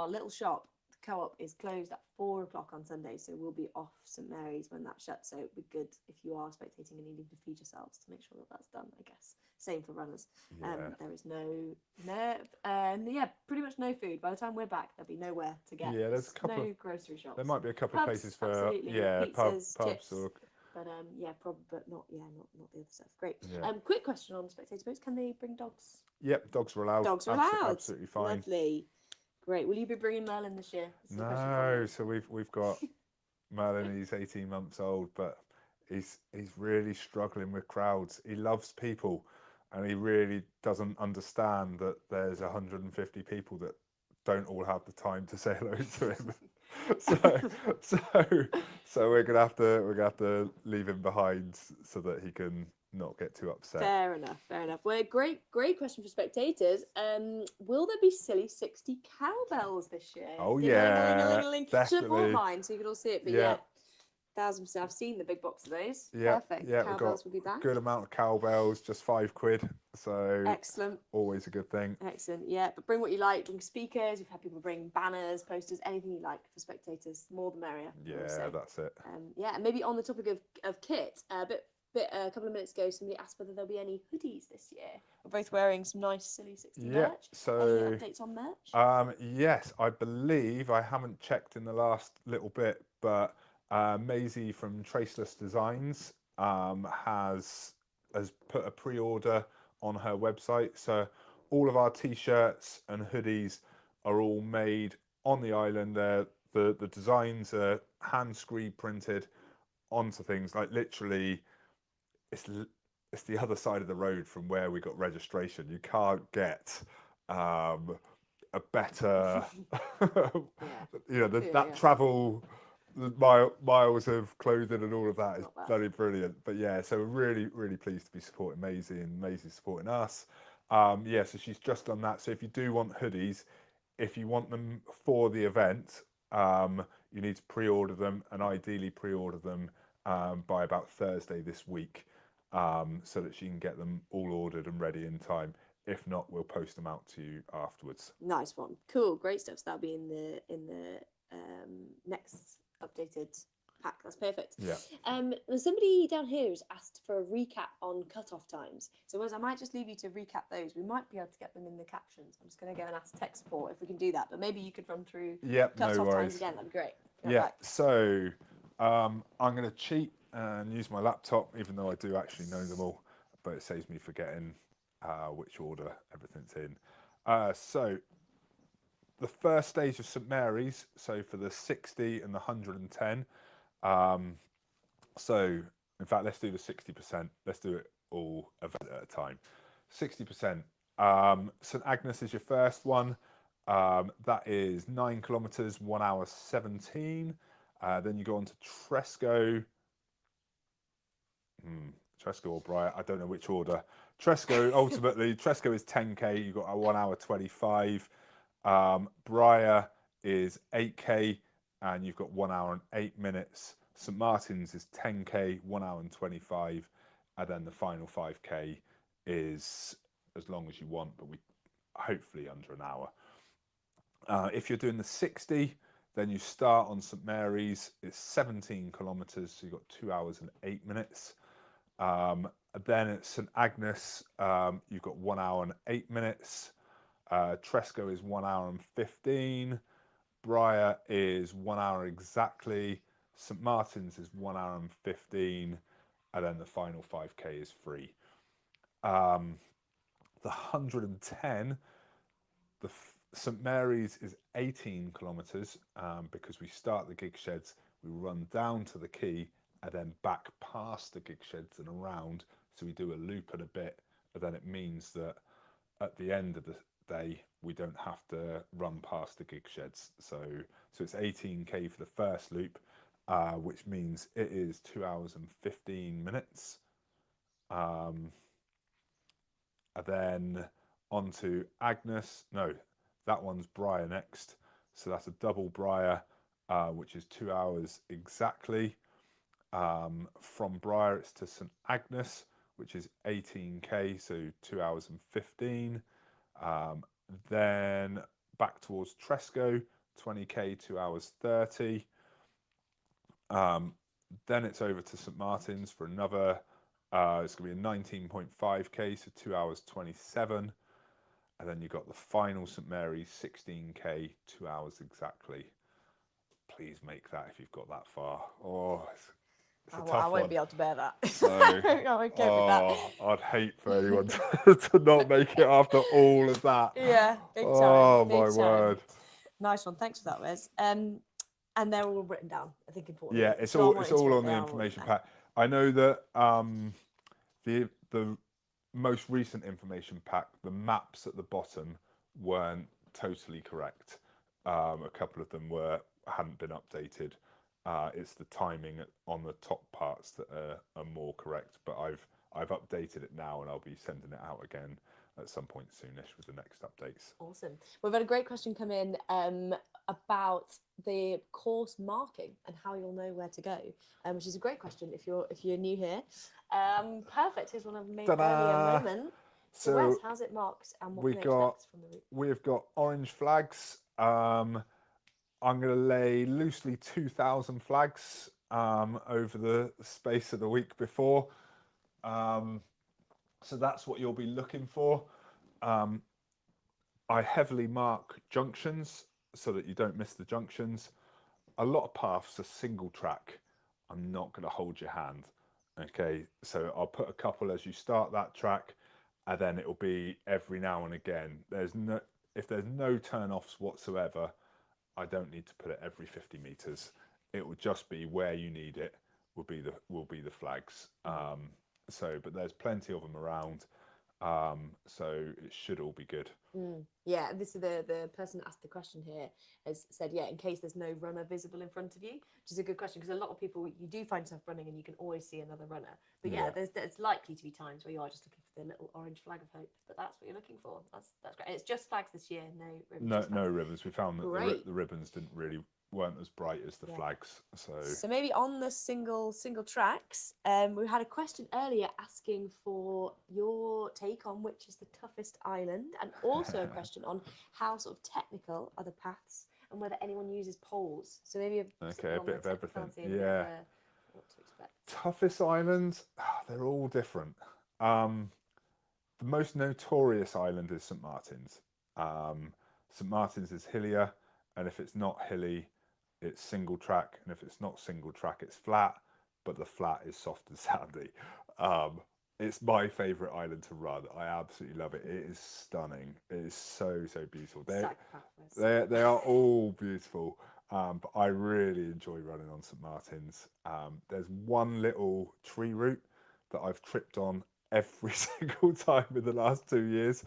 little shop, the Co-op, is closed at 4 o'clock on Sunday, so we'll be off St Mary's when that shuts. So it'd be good if you are spectating and needing to feed yourselves to make sure that that's done, I guess. Same for runners. Yeah. There is pretty much no food. By the time we're back, there'll be nowhere to get. Yeah, there's a couple no of grocery shops. There might be a couple Pubs, of places for absolutely, pizzas, pubs chips. or But probably, but not the other stuff. Great. Yeah. Quick question on spectator boats: can they bring dogs? Yep, dogs are allowed. Dogs are allowed. Absolutely fine. Lovely. Great. Will you be bringing Merlin this year? No, so we've got Merlin. He's 18 months old, but he's really struggling with crowds. He loves people, and he really doesn't understand that there's 150 people that don't all have the time to say hello to him. so we're gonna have to leave him behind so that he can not get too upset. Fair enough. Well, great question for spectators. Will there be Scilly60 cowbells this year? Oh yeah, definitely. Should have brought mine so you could all see it. But yeah, 1,000%. I've seen the big box of those. Yeah, perfect. Yeah, Cowbells will be back. Good amount of cowbells, just £5. So excellent. Always a good thing. Excellent. Yeah, but bring what you like. Bring speakers. We've had people bring banners, posters, anything you like for spectators. The more the merrier. Yeah, that's it. Yeah, and maybe on the topic of kit, a couple of minutes ago, somebody asked whether there'll be any hoodies this year. We're both wearing some nice Scilly60 merch. So any updates on merch? Yes, I believe, I haven't checked in the last little bit, but Maisie from Traceless Designs has put a pre-order on her website. So all of our t-shirts and hoodies are all made on the island. The designs are hand screed printed onto things, like literally it's the other side of the road from where we got registration. You can't get a a better, you know, Yeah, that yeah. travel, the miles of clothing and all of that is Not bad. very brilliant. But yeah, so we're really pleased to be supporting Maisie and Maisie supporting us. Yeah, so she's just done that. So if you do want hoodies, if you want them for the event, you need to pre-order them, and ideally pre-order them by about Thursday this week, so that she can get them all ordered and ready in time. If not, we'll post them out to you afterwards. Nice one. Cool, great stuff. So that'll be in the next updated pack. That's perfect. Yeah. There's somebody down here who's asked for a recap on cut-off times. So Wes, I might just leave you to recap those. We might be able to get them in the captions. I'm just going to go and ask tech support if we can do that. But maybe you could run through Yep, no cut-off times worries. again. That'd be great. Yeah, so I'm going to cheat and use my laptop, even though I do actually know them all, but it saves me forgetting which order everything's in. So the first stage of St Mary's, so for the 60 and the 110. So in fact, let's do the 60%. Let's do it all event at a time. 60%. St Agnes is your first one. That is 9 kilometres, 1 hour 17. Then you go on to Tresco. Tresco or Briar, I don't know which order. Tresco, ultimately, Tresco is 10k. You've got a 1 hour 25. Briar is 8k, and you've got 1 hour and 8 minutes. St Martin's is 10k, 1 hour and 25. And then the final 5k is as long as you want, but we hopefully under an hour. If you're doing the 60, then you start on St Mary's. It's 17 kilometres, so you've got 2 hours and 8 minutes. Then at St Agnes, you've got 1 hour and 8 minutes. Tresco is 1 hour and 15. Briar is 1 hour exactly. St Martin's is 1 hour and 15. And then the final 5k is free. The 110, St Mary's is 18 kilometres, because we start the gig sheds, we run down to the quay, and then back past the gig sheds and around. So we do a loop and a bit, and then it means that at the end of the day, we don't have to run past the gig sheds. So it's 18k for the first loop, which means it is 2 hours and 15 minutes. And then on to Agnes. No, that one's Briar next. So that's a double Briar, which is 2 hours exactly. From Briar, it's to St Agnes, which is 18k, so 2 hours and 15. Then back towards Tresco, 20k, 2 hours 30. Then it's over to St Martin's for another, it's going to be a 19.5k, so 2 hours 27. And then you've got the final St Mary's, 16k, 2 hours exactly. Please make that if you've got that far. Oh, it's a tough I won't one. be able to bear that. So, I won't cope with that. I'd hate for anyone to not make it after all of that. Yeah, big time. Oh, big my time. word. Nice one. Thanks for that, Wes. And they're all written down. I think important. Yeah, it's all on the information pack. I know that the most recent information pack, the maps at the bottom weren't totally correct. A couple of them hadn't been updated. It's the timing on the top parts that are more correct, but I've updated it now, and I'll be sending it out again at some point soonish with the next updates. Awesome. We've had a great question come in about the course marking and how you'll know where to go, which is a great question if you're new here. Perfect. Here's one I've made earlier moment. So Wes, how's it marked, and what can I expect from the route? We've got orange flags. I'm going to lay loosely 2,000 flags over the space of the week before. So that's what you'll be looking for. I heavily mark junctions so that you don't miss the junctions. A lot of paths are single track. I'm not going to hold your hand. Okay, so I'll put a couple as you start that track, and then it'll be every now and again. If there's no turn-offs whatsoever, I don't need to put it every 50 meters. It will just be where you need it will be the flags. But there's plenty of them around. So it should all be good. Yeah, this is the person that asked the question here has said, yeah, in case there's no runner visible in front of you, which is a good question because a lot of people, you do find yourself running and you can always see another runner. But yeah, there's likely to be times where you are just looking for the little orange flag of hope. But that's what you're looking for. That's great. And it's just flags this year, no ribbons. No ribbons. We found that Great. the ribbons weren't as bright as the flags. So maybe on the single tracks, we had a question earlier asking for your take on which is the toughest island, and also a question on how sort of technical are the paths and whether anyone uses poles. So maybe a bit of everything. What to expect. Toughest islands, they're all different. The most notorious island is St Martin's. St Martin's is hillier, and if it's not hilly, it's single track, and if it's not single track, it's flat, but the flat is soft and sandy. It's my favourite island to run. I absolutely love it. It is stunning. It is so beautiful. They are all beautiful, but I really enjoy running on St Martin's. There's one little tree route that I've tripped on every single time in the last 2 years,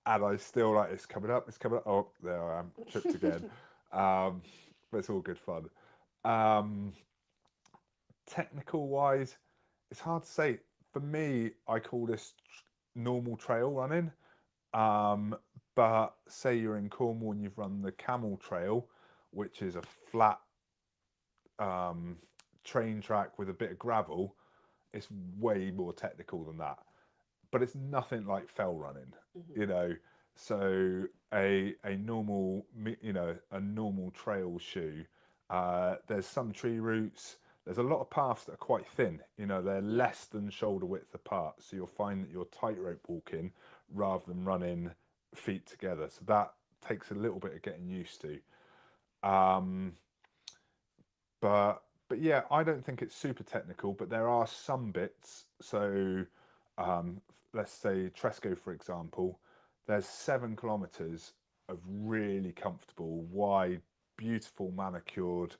and I still like it's coming up. Oh, there I am, tripped again. But it's all good fun. Technical wise, it's hard to say. For me, I call this normal trail running. But say you're in Cornwall and you've run the Camel Trail, which is a flat train track with a bit of gravel, it's way more technical than that. But it's nothing like fell running, you know. So a normal, a normal trail shoe. There's some tree routes. There's a lot of paths that are quite thin. They're less than shoulder width apart. So you'll find that you're tightrope walking rather than running feet together. So that takes a little bit of getting used to. But yeah, I don't think it's super technical, but there are some bits. So let's say Tresco, for example, there's 7 kilometers of really comfortable, wide, beautiful, manicured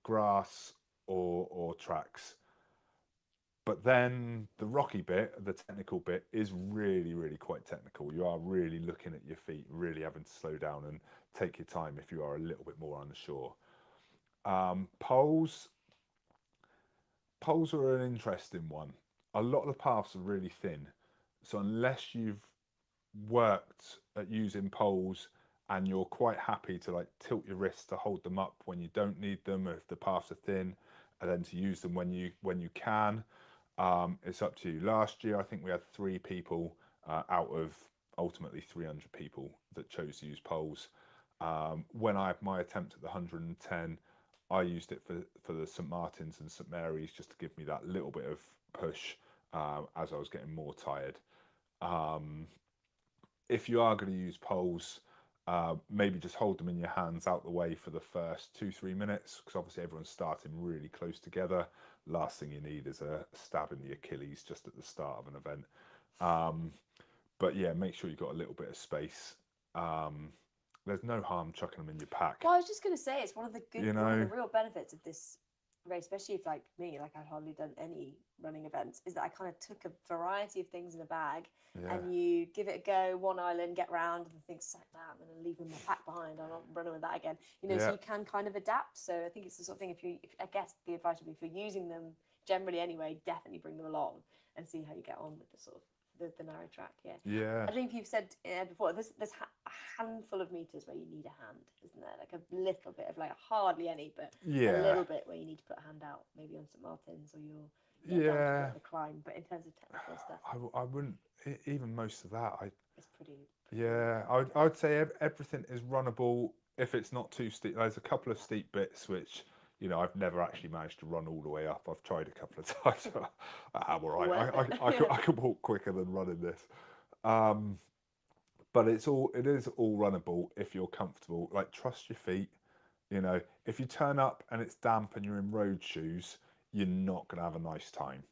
grass or tracks. But then the rocky bit, the technical bit, is really quite technical. You are really looking at your feet, really having to slow down and take your time if you are a little bit more unsure. Poles are an interesting one. A lot of the paths are really thin, so unless you've worked at using poles and you're quite happy to like tilt your wrists to hold them up when you don't need them, if the paths are thin, and then to use them when you can, it's up to you. Last year, I think we had 3 people out of ultimately 300 people that chose to use poles. When I had my attempt at the 110, I used it for the St Martin's and St Mary's just to give me that little bit of push as I was getting more tired. If you are going to use poles, maybe just hold them in your hands out the way for the first 2-3 minutes, because obviously everyone's starting really close together. Last thing you need is a stab in the Achilles just at the start of an event. But yeah, make sure you've got a little bit of space. There's no harm chucking them in your pack. Well, I was just going to say, it's one of the real benefits of this race, especially if like me, like I'd hardly done any running events, is that I kind of took a variety of things in a bag, and you give it a go, one island, get round, and think, like that, I'm going to leave my pack behind, I'm not running with that again. So you can kind of adapt. So I think it's the sort of thing, if I guess the advice would be, if you're using them generally anyway, definitely bring them along and see how you get on with the sort of the narrow track. I don't know if you've said before, there's a handful of meters where you need a hand, isn't there? Like a little bit of, like, hardly any, but a little bit where you need to put a hand out, maybe on St Martin's, or you're down to the climb. But in terms of technical stuff, I wouldn't, even most of that, it's pretty I would say everything is runnable if it's not too steep. There's a couple of steep bits which I've never actually managed to run all the way up. I've tried a couple of times. I'm all right. I could walk quicker than running this. But it is all runnable if you're comfortable. Like, trust your feet. If you turn up and it's damp and you're in road shoes, you're not going to have a nice time.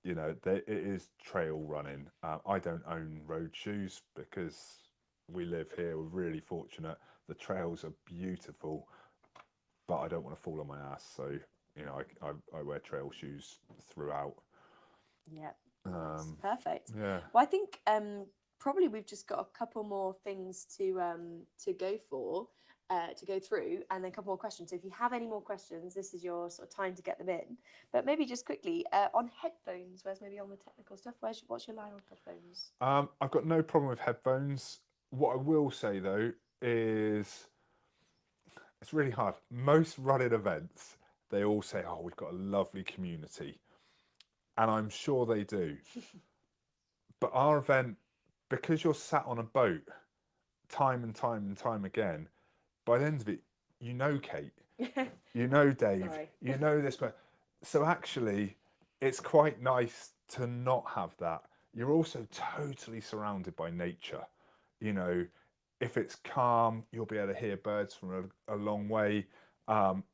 It is trail running. I don't own road shoes because we live here. We're really fortunate. The trails are beautiful, but I don't want to fall on my ass. So, I wear trail shoes throughout. Yeah. Nice. Perfect. Yeah. Well, I think probably we've just got a couple more things to go for, to go through, and then a couple more questions. So if you have any more questions, this is your sort of time to get them in. But maybe just quickly on headphones. Where's maybe on the technical stuff? What's your line on headphones? I've got no problem with headphones. What I will say though is it's really hard. Most running events, they all say, "Oh, we've got a lovely community," and I'm sure they do. But our event, because you're sat on a boat time and time and time again, by the end of it, you know Kate, you know Dave, Sorry. you know this, but so actually, it's quite nice to not have that. You're also totally surrounded by nature. You know, if it's calm, you'll be able to hear birds from a long way.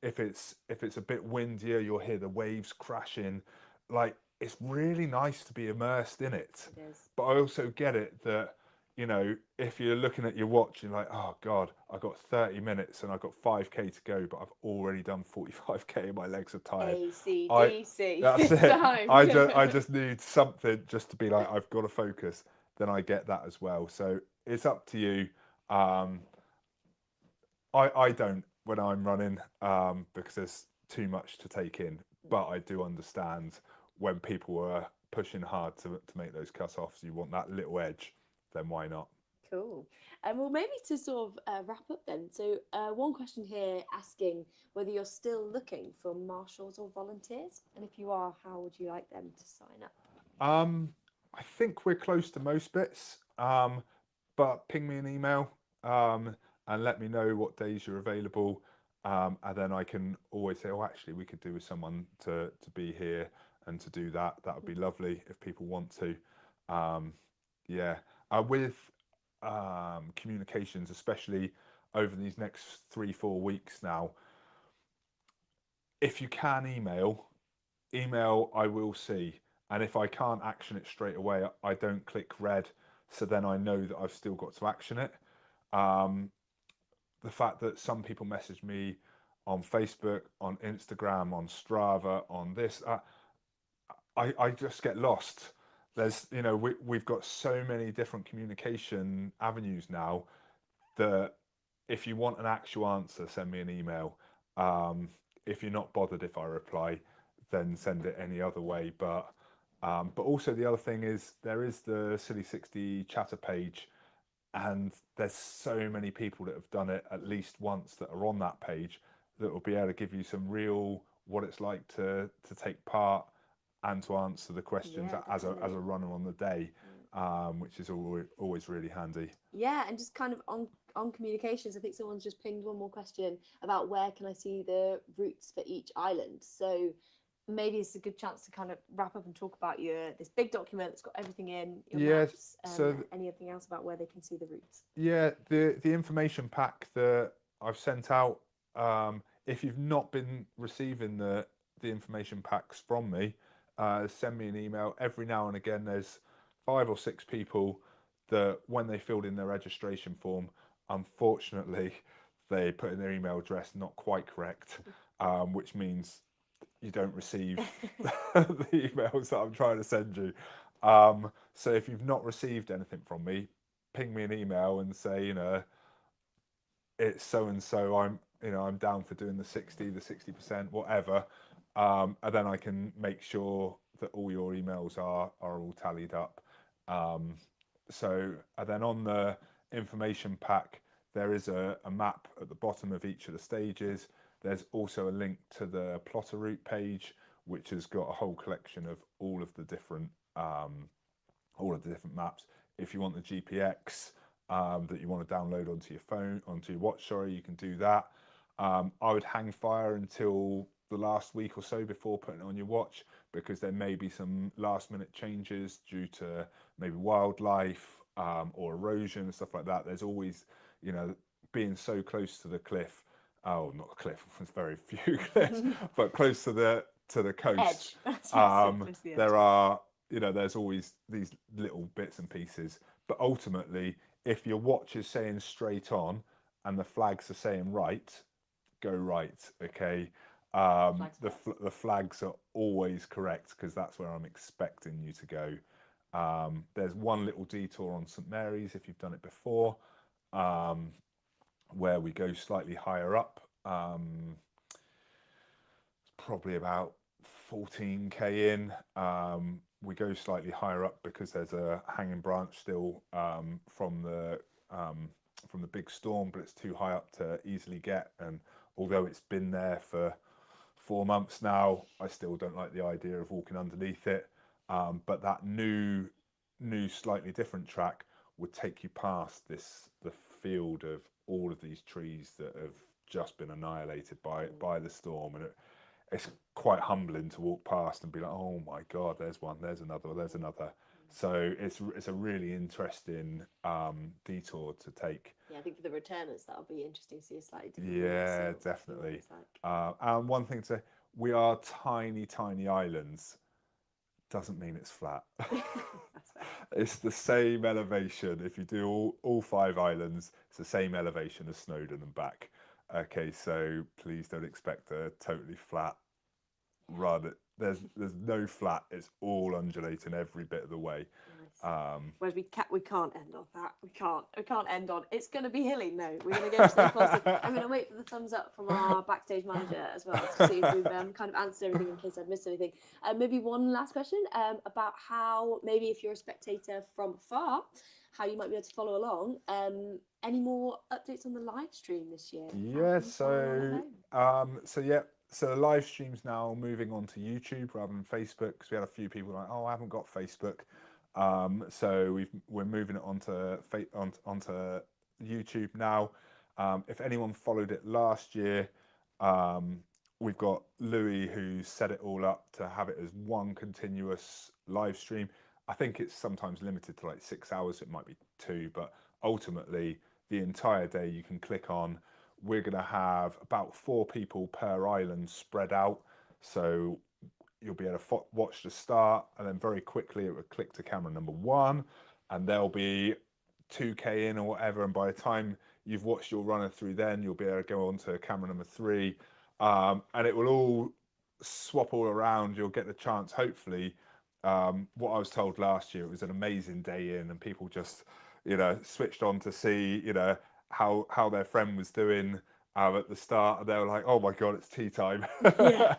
If it's a bit windier, you'll hear the waves crashing. Like it's really nice to be immersed in it. It is. But I also get it that you know if you're looking at your watch, you're like, oh God, I've got 30 minutes and I've got 5k to go, but I've already done 45k and my legs are tired. AC/DC. That's It's it. time. I just need something just to be like I've got to focus. Then I get that as well. So it's up to you. I don't when I'm running because there's too much to take in. But I do understand when people are pushing hard to make those cut-offs, you want that little edge, then why not? Cool. Well, maybe to sort of wrap up then. So, one question here asking whether you're still looking for marshals or volunteers, and if you are, how would you like them to sign up? I think we're close to most bits, but ping me an email and let me know what days you're available, and then I can always say, oh, actually, we could do with someone to be here and to do that. That would be lovely if people want to. Yeah, with communications, especially over these next 3-4 weeks now, if you can email I will see, and if I can't action it straight away, I don't click red, so then I know that I've still got to action it. The fact that some people message me on Facebook, on Instagram, on Strava, on this, I just get lost. There's, you know, we've got so many different communication avenues now that if you want an actual answer, send me an email. If you're not bothered if I reply, then send it any other way. But also the other thing is there is the Scilly60 chatter page, and there's so many people that have done it at least once that are on that page that will be able to give you some real what it's like to take part and to answer the questions Yeah, as a definitely. runner on the day, which is always really handy. Yeah, and just kind of on communications, I think someone's just pinged one more question about where can I see the routes for each island. So maybe it's a good chance to kind of wrap up and talk about this big document that's got everything in your maps, So anything else about where they can see the routes. yeah, the information pack that I've sent out. If you've not been receiving the information packs from me, send me an email. Every now and again, there's 5 or 6 people that when they filled in their registration form, unfortunately, they put in their email address not quite correct, which means you don't receive the emails that I'm trying to send you. So if you've not received anything from me, ping me an email and say, you know, it's so and so. I'm down for doing the 60%, whatever, and then I can make sure that all your emails are all tallied up. And then on the information pack, there is a map at the bottom of each of the stages. There's also a link to the plotter route page, which has got a whole collection of all of the different maps. If you want the GPX that you want to download onto your phone, onto your watch, you can do that. I would hang fire until the last week or so before putting it on your watch, because there may be some last minute changes due to maybe wildlife or erosion and stuff like that. There's always, you know, being so close to the cliff. Oh, not the cliff. There's very few cliffs, but close to the coast. There are, you know, there's always these little bits and pieces. But ultimately, if your watch is saying straight on and the flags are saying right, go right. Okay. Flags first. the flags are always correct because that's where I'm expecting you to go. There's one little detour on St Mary's if you've done it before, where we go slightly higher up. It's probably about 14k in. We go slightly higher up because there's a hanging branch still from the big storm, but it's too high up to easily get. And although it's been there for 4 months now, I still don't like the idea of walking underneath it. But that new, slightly different track would take you past the field of all of these trees that have just been annihilated by the storm, and it's quite humbling to walk past and be like, oh my god, there's one, there's another, there's another. So it's a really interesting detour to take. Yeah, I think for the returners that'll be interesting to see a slightly different. Yeah, definitely. And one thing to say, we are tiny islands. Doesn't mean it's flat. It's the same elevation. If you do all 5 islands, it's the same elevation as Snowdon and back. Okay, so please don't expect a totally flat run. There's no flat. It's all undulating every bit of the way. Nice. Whereas we can't end on that. We can't end on it's going to be hilly. No, we're going to go stay positive. I'm going to wait for the thumbs up from our backstage manager as well to see if we've kind of answered everything in case I've missed anything. Maybe one last question about how maybe if you're a spectator from afar, how you might be able to follow along. Any more updates on the live stream this year? Yeah, so the live stream's now moving on to YouTube rather than Facebook, because we had a few people like, oh, I haven't got Facebook. So we're moving it onto YouTube now. If anyone followed it last year, we've got Louis who set it all up to have it as one continuous live stream. I think it's sometimes limited to like 6 hours. It might be 2, but ultimately the entire day you can click on. We're going to have about 4 people per island spread out. So you'll be able to watch the start, and then very quickly it will click to camera number 1, and there'll be 2k in or whatever. And by the time you've watched your runner through, then you'll be able to go on to camera number 3. And it will all swap all around. You'll get the chance, hopefully. What I was told last year, it was an amazing day in, and people just, switched on to see, how their friend was doing at the start, and they were like, oh my god, it's tea time. Yeah.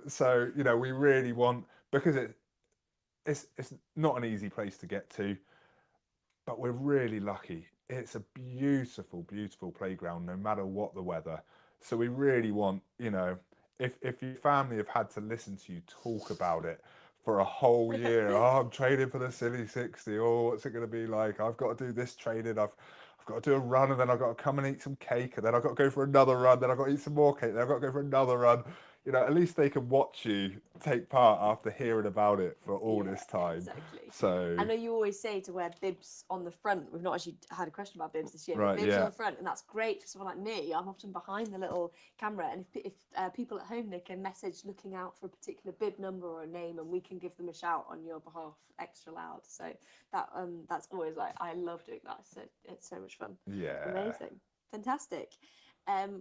So we really want, because it's not an easy place to get to, but we're really lucky. It's a beautiful playground no matter what the weather. So we really want, if your family have had to listen to you talk about it for a whole year, oh, I'm training for the Scilly60, oh, what's it going to be like, I've got to do this training, I've got to do a run, and then I've got to come and eat some cake, and then I've got to go for another run, then I've got to eat some more cake, then I've got to go for another run. At least they can watch you take part after hearing about it for all this time. Exactly. So I know you always say to wear bibs on the front. We've not actually had a question about bibs this year, Right, but bibs yeah. on the front, and that's great for someone like me. I'm often behind the little camera, and if people at home, they can message looking out for a particular bib number or a name, and we can give them a shout on your behalf extra loud. So that's always like, I love doing that. So it's so much fun. yeah. Amazing. Fantastic.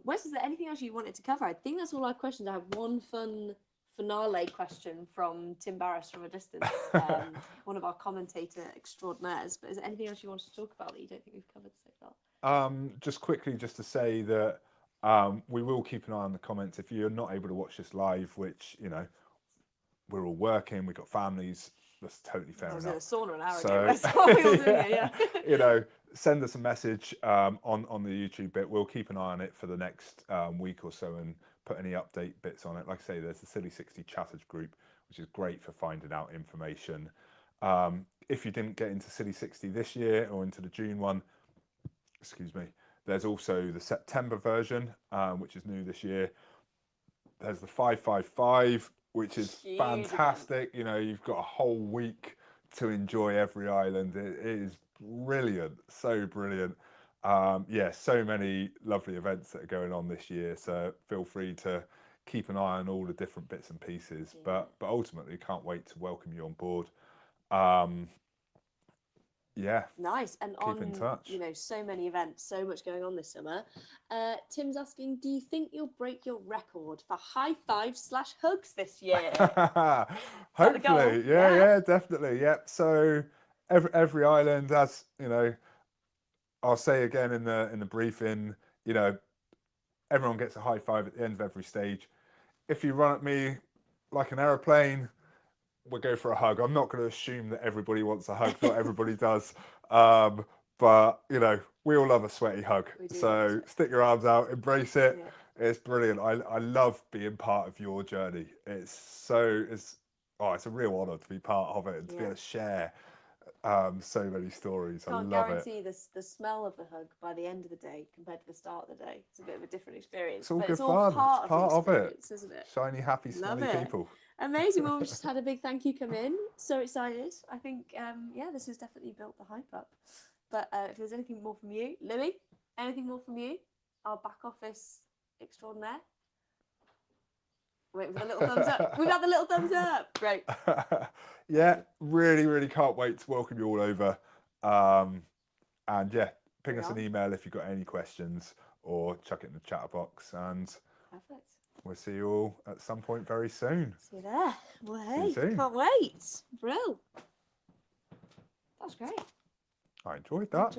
Wes, is there anything else you wanted to cover? I think that's all our questions. I have one fun finale question from Tim Barris from a distance, one of our commentator extraordinaires. But is there anything else you wanted to talk about that you don't think we've covered so far? Just quickly, just to say that we will keep an eye on the comments. If you're not able to watch this live, which we're all working, we've got families, that's totally fair enough. I was in a sauna an hour ago. That's what we all do here, yeah. Send us a message on the YouTube bit. We'll keep an eye on it for the next week or so and put any update bits on it. Like I say, there's the Scilly60 chatters group, which is great for finding out information. If you didn't get into Scilly60 this year or into the June one, excuse me, there's also the September version, which is new this year. There's the 555, which is fantastic. You've got a whole week to enjoy every island. It is brilliant, so brilliant. So many lovely events that are going on this year. So feel free to keep an eye on all the different bits and pieces. Yeah. But ultimately, can't wait to welcome you on board. Yeah. Nice. And Keep in touch. you know, so many events, so much going on this summer. Tim's asking, do you think you'll break your record for high fives / hugs this year? Hopefully, yeah, definitely, yep. So every island has, you know, I'll say again in the briefing, you know, everyone gets a high five at the end of every stage. If you run at me like an aeroplane, we'll go for a hug. I'm not going to assume that everybody wants a hug. Not everybody does. But, you know, we all love a sweaty hug. So stick your arms out, embrace it. Yeah. It's brilliant. I love being part of your journey. It's a real honour to be part of it and to be able to share so many stories. I love it. Can't guarantee the smell of the hug by the end of the day compared to the start of the day. It's a bit of a different experience. It's all but good it's all fun. part, it's part of, of it, isn't it? Shiny, happy, smelly people. Amazing. Well, we've just had a big thank you come in. So excited. I think, this has definitely built the hype up. But if there's anything more from you, Louis, anything more from you? Our back office extraordinaire. Wait for the little thumbs up. We've had the little thumbs up. Great. Yeah, really, really can't wait to welcome you all over. And yeah, ping us an email if you've got any questions or chuck it in the chat box. And perfect. We'll see you all at some point very soon. See you there. Well, hey, can't wait. Brill. That's great. I enjoyed that.